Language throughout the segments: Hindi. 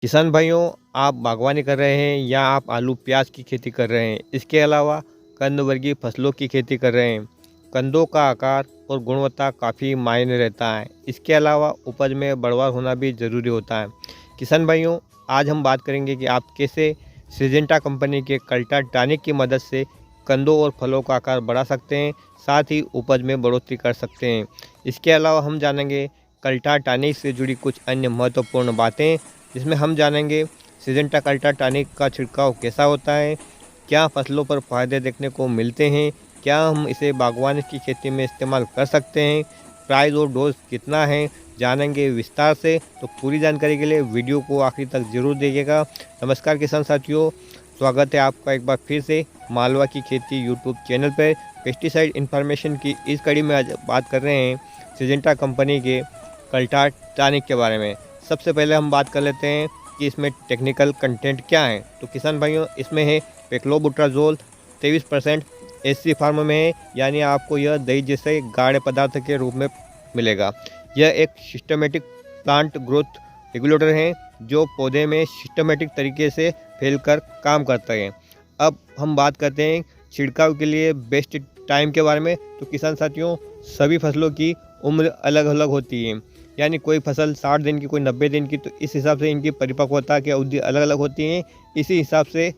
किसान भाइयों, आप बागवानी कर रहे हैं या आप आलू प्याज की खेती कर रहे हैं, इसके अलावा कंद वर्गीय फसलों की खेती कर रहे हैं। कंदों का आकार और गुणवत्ता काफ़ी मायने रहता है। इसके अलावा उपज में बढ़वार होना भी ज़रूरी होता है। किसान भाइयों, आज हम बात करेंगे कि आप कैसे सिजेंटा कंपनी के कल्टा टॉनिक की मदद से कंदों और फलों का आकार बढ़ा सकते हैं, साथ ही उपज में बढ़ोतरी कर सकते हैं। इसके अलावा हम जानेंगे कल्टा टॉनिक से जुड़ी कुछ अन्य महत्वपूर्ण बातें, जिसमें हम जानेंगे सिजेंटा कल्टा टॉनिक का छिड़काव कैसा होता है, क्या फसलों पर फायदे देखने को मिलते हैं, क्या हम इसे बागवानी की खेती में इस्तेमाल कर सकते हैं, प्राइस और डोज कितना है, जानेंगे विस्तार से। तो पूरी जानकारी के लिए वीडियो को आखिरी तक जरूर देखिएगा। नमस्कार किसान साथियों, स्वागत है आपका एक बार फिर से मालवा की खेती यूट्यूब चैनल पर। पेस्टिसाइड इन्फॉर्मेशन की इस कड़ी में आज बात कर रहे हैं सिजेंटा कंपनी के कल्टा टॉनिक के बारे में। सबसे पहले हम बात कर लेते हैं कि इसमें टेक्निकल कंटेंट क्या है। तो किसान भाइयों, इसमें है पेक्लोबुटाजोल 23% एससी फार्म में है, यानी आपको यह दही जैसे गाढ़े पदार्थ के रूप में मिलेगा। यह एक सिस्टमेटिक प्लांट ग्रोथ रेगुलेटर है जो पौधे में सिस्टमेटिक तरीके से फैलकर काम करता है। अब हम बात करते हैं छिड़काव के लिए बेस्ट टाइम के बारे में। तो किसान साथियों, सभी फसलों की उम्र अलग अलग होती है, यानी कोई फसल 60 दिन की, कोई 90 दिन की, तो इस हिसाब से इनकी परिपक्वता की अवधि अलग अलग होती है। इसी हिसाब से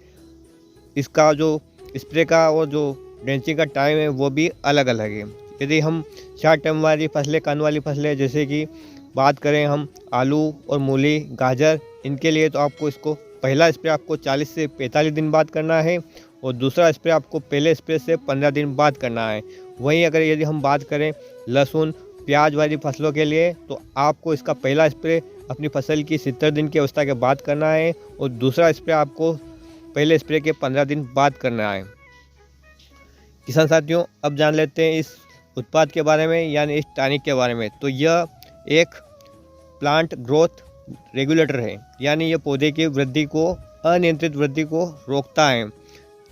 इसका जो स्प्रे का और जो ड्रेंचिंग का टाइम है वो भी अलग अलग है। यदि हम शॉर्ट टर्म वाली फसलें, कंद वाली फसलें, जैसे कि बात करें हम आलू और मूली, गाजर, इनके लिए तो आपको इसको पहला स्प्रे आपको 40 से 45 दिन बाद करना है और दूसरा स्प्रे आपको पहले स्प्रे से 15 दिन बाद करना है। वहीं अगर यदि हम बात करें लहसुन, प्याज वाली फसलों के लिए, तो आपको इसका पहला स्प्रे अपनी फसल की 70 दिन की अवस्था के बाद करना है और दूसरा स्प्रे आपको पहले स्प्रे के 15 दिन बाद करना है। किसान साथियों, अब जान लेते हैं इस उत्पाद के बारे में, यानी इस टॉनिक के बारे में। तो यह एक प्लांट ग्रोथ रेगुलेटर है, यानी यह पौधे की वृद्धि को, अनियंत्रित वृद्धि को रोकता है।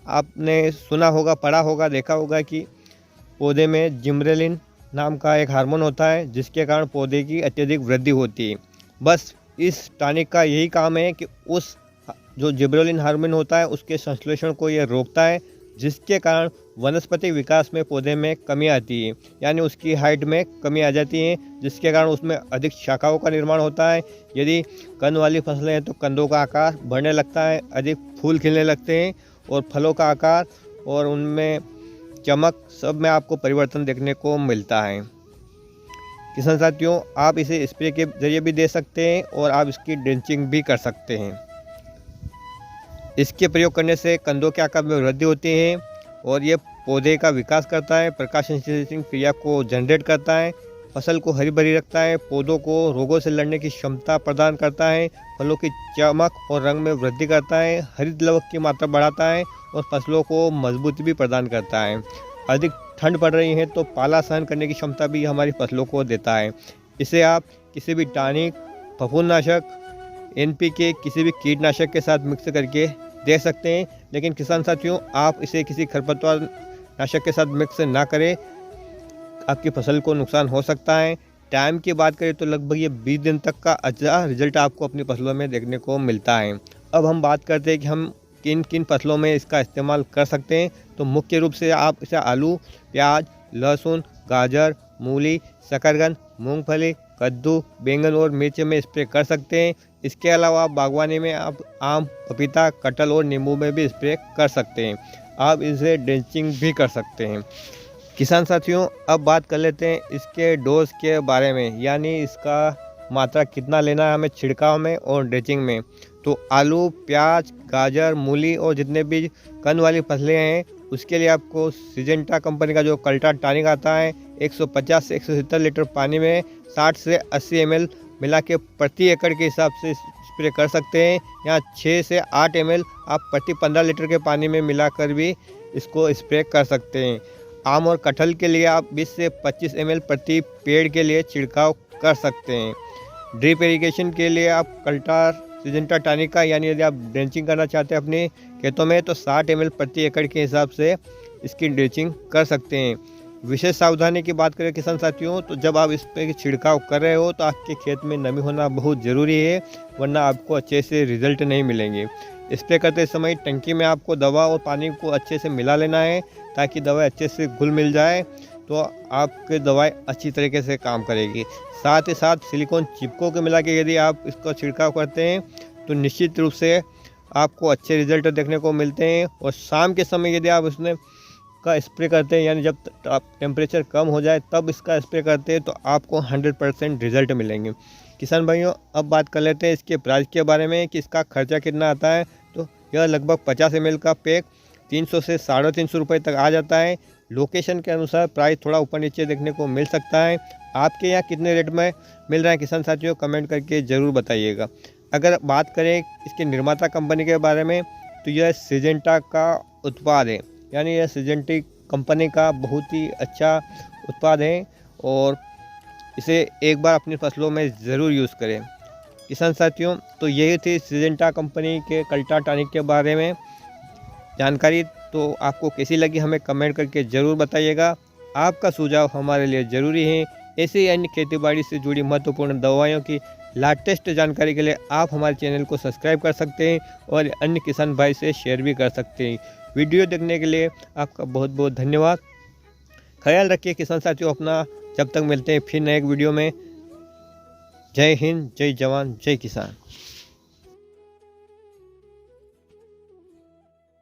आपने सुना होगा, पढ़ा होगा, देखा होगा कि पौधे में जिब्रेलिन नाम का एक हार्मोन होता है जिसके कारण पौधे की अत्यधिक वृद्धि होती है। बस इस टॉनिक का यही काम है कि उस जो जिब्रेलिन हार्मोन होता है उसके संश्लेषण को यह रोकता है, जिसके कारण वनस्पति विकास में पौधे में कमी आती है, यानी उसकी हाइट में कमी आ जाती है, जिसके कारण उसमें अधिक शाखाओं का निर्माण होता है। यदि कंद वाली फसलें हैं तो कंदों का आकार बढ़ने लगता है, अधिक फूल खिलने लगते हैं और फलों का आकार और उनमें चमक, सब में आपको परिवर्तन देखने को मिलता है। किसान साथियों, आप इसे स्प्रे के जरिए भी दे सकते हैं और आप इसकी ड्रेंचिंग भी कर सकते हैं। इसके प्रयोग करने से कंदों के आकार में वृद्धि होती है और ये पौधे का विकास करता है, प्रकाश संश्लेषण क्रिया को जनरेट करता है, फसल को हरी भरी रखता है, पौधों को रोगों से लड़ने की क्षमता प्रदान करता है, फलों की चमक और रंग में वृद्धि करता है, हरित लवक की मात्रा बढ़ाता है और फसलों को मजबूती भी प्रदान करता है। अधिक ठंड पड़ रही है तो पाला सहन करने की क्षमता भी हमारी फसलों को देता है। इसे आप किसी भी टॉनिक, फफूंदनाशक, एनपीके, किसी भी कीटनाशक के साथ मिक्स करके दे सकते हैं। लेकिन किसान साथियों, आप इसे किसी खरपतवार नाशक के साथ मिक्स ना करें, आपकी फसल को नुकसान हो सकता है। टाइम की बात करें तो लगभग ये 20 दिन तक का अच्छा रिजल्ट आपको अपनी फसलों में देखने को मिलता है। अब हम बात करते हैं कि हम किन किन फसलों में इसका इस्तेमाल कर सकते हैं। तो मुख्य रूप से आप इसे आलू, प्याज, लहसुन, गाजर, मूली, शकरकंद, मूंगफली, कद्दू, बैंगन और मिर्च में स्प्रे कर सकते हैं। इसके अलावा आप बागवानी में आप आम, पपीता, कटहल और नींबू में भी स्प्रे कर सकते हैं। आप इसे ड्रेंचिंग भी कर सकते हैं। किसान साथियों, अब बात कर लेते हैं इसके डोज के बारे में, यानी इसका मात्रा कितना लेना है हमें छिड़काव में और ड्रेंचिंग में। तो आलू, प्याज, गाजर, मूली और जितने भी कंद वाली फसलें हैं उसके लिए आपको सिजेंटा कंपनी का जो कल्टा टॉनिक आता है 150 से 170 लीटर पानी में 60 से 80 ml मिला के प्रति एकड़ के हिसाब से स्प्रे कर सकते हैं। यहाँ 6 से 8 ml आप प्रति 15 लीटर के पानी में मिलाकर भी इसको स्प्रे कर सकते हैं। आम और कटहल के लिए आप 20 से 25 ml प्रति पेड़ के लिए छिड़काव कर सकते हैं। ड्रिप इरिगेशन के लिए आप कल्टा सिजेंटा टॉनिक का, यानी यदि आप ड्रेंचिंग करना चाहते हैं अपने खेतों में, तो 60 ml प्रति एकड़ के हिसाब से इसकी ड्रेंचिंग कर सकते हैं। विशेष सावधानी की बात करें किसान साथियों, तो जब आप इस पे छिड़काव कर रहे हो तो आपके खेत में नमी होना बहुत ज़रूरी है, वरना आपको अच्छे से रिजल्ट नहीं मिलेंगे। स्प्रे करते समय टंकी में आपको दवा और पानी को अच्छे से मिला लेना है, ताकि दवा अच्छे से घुल मिल जाए, तो आपकी दवाई अच्छी तरीके से काम करेगी। साथ ही साथ सिलिकॉन चिपको के मिला के यदि आप इसको छिड़काव करते हैं तो निश्चित रूप से आपको अच्छे रिजल्ट देखने को मिलते हैं। और शाम के समय यदि आप उसमें का स्प्रे करते हैं, यानी जब टेम्परेचर कम हो जाए तब इसका स्प्रे करते हैं, तो आपको 100% रिजल्ट मिलेंगे। किसान भाइयों, अब बात कर लेते हैं इसके प्राइस के बारे में कि इसका खर्चा कितना आता है। तो यह लगभग 50 ml का पैक 300 से 350 रुपये तक आ जाता है। लोकेशन के अनुसार प्राइस थोड़ा ऊपर नीचे देखने को मिल सकता है। आपके यहाँ कितने रेट में मिल रहा है किसान साथियों, कमेंट करके ज़रूर बताइएगा। अगर बात करें इसके निर्माता कंपनी के बारे में, तो यह सिजेंटा का उत्पाद है, यानी यह सिजेंटा कंपनी का बहुत ही अच्छा उत्पाद है और इसे एक बार अपनी फसलों में ज़रूर यूज़ करें। किसान साथियों, तो यही थी सिजेंटा कंपनी के कल्टा टॉनिक के बारे में जानकारी। तो आपको कैसी लगी हमें कमेंट करके ज़रूर बताइएगा। आपका सुझाव हमारे लिए ज़रूरी है। ऐसे ही अन्य खेतीबाड़ी से जुड़ी महत्वपूर्ण दवाइयों की लेटेस्ट जानकारी के लिए आप हमारे चैनल को सब्सक्राइब कर सकते हैं और अन्य किसान भाई से शेयर भी कर सकते हैं। वीडियो देखने के लिए आपका बहुत बहुत धन्यवाद। ख्याल रखिए किसान साथियों अपना। जब तक मिलते हैं फिर नए एक वीडियो में। जय हिंद, जय जवान, जय किसान।